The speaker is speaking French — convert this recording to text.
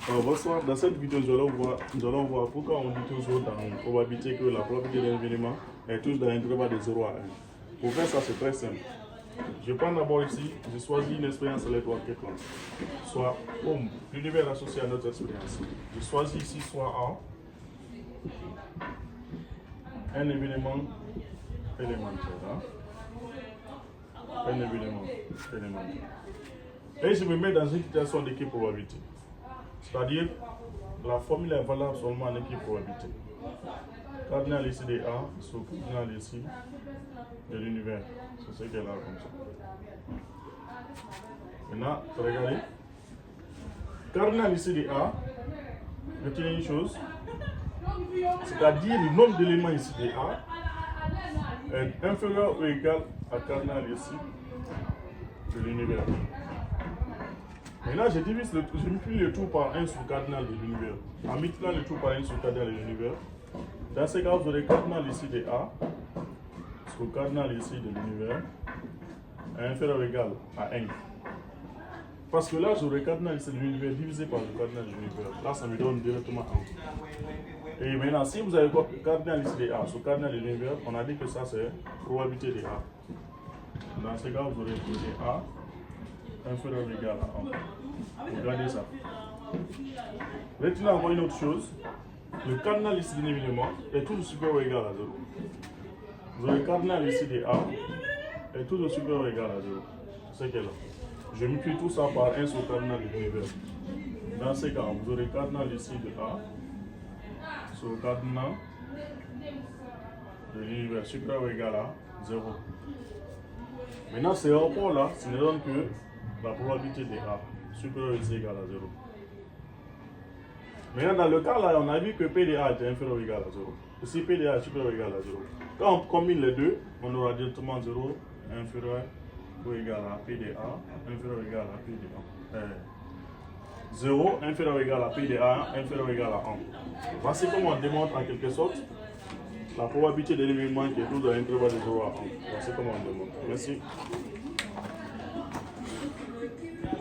Bonsoir, dans cette vidéo, nous allons voir pourquoi on dit toujours dans probabilité que la probabilité d'un événement est toujours dans l'intervalle de 0 à 1. Pour faire ça, c'est très simple. Je prends d'abord ici, je choisis une expérience aléatoire quelconque, soit comme l'univers associé à notre expérience. Je choisis ici soit un événement élémentaire. Un événement élémentaire. Et je me mets dans une situation d'équipe probabilité. C'est-à-dire, la formule est valable seulement en équipe probabilité. Cardinal ici de A sur cardinal ici de l'univers. C'est ce qu'elle a comme ça. Maintenant, regardez. Cardinal ici de A, retenez une chose. C'est-à-dire, le nombre d'éléments ici de A est inférieur ou égal à cardinal ici de l'univers. Maintenant, je multiplie le tout par 1 sur cardinal de l'univers. En multipliant le tout par 1 sur cardinal de l'univers, dans ce cas, vous aurez cardinal ici de A sur cardinal ici de l'univers inférieur ou égal à 1. Parce que là, j'aurai cardinal ici de l'univers divisé par le cardinal de l'univers. Là, ça me donne directement 1. Et maintenant, si vous avez cardinal ici de A sur cardinal de l'univers, on a dit que ça, c'est probabilité de A. Dans ce cas, vous aurez de A inférieur ou égal à 1. Regardez ça. Retenez encore une autre chose. Le cardinal ici d'un événement est toujours supérieur ou égal à 0. Vous avez le cardinal ici de A est toujours supérieur ou égal à 0. C'est ce qu'elle a. Je multiplie tout ça par 1 sur le cardinal de l'univers. Dans ce cas, vous aurez le cardinal ici de A sur le cardinal de l'univers supérieur ou égal à 0. Maintenant, ce rapport-là, ce ne donne que la probabilité de A supérieure ou égale à 0. Maintenant, dans le cas là, on a vu que P de A était inférieur ou égal à 0. Ici, P de A est supérieur ou égal à 0. Quand on combine les deux, on aura directement 0 inférieur ou égal à P de A, inférieur ou égal à P de A. 0 inférieur ou égal à P de A, inférieur ou égal à 1. Voici comment on démontre en quelque sorte la probabilité de l'événement qui est toujours dans l'intervalle de 0 à 1. Voici comment on démontre. Merci.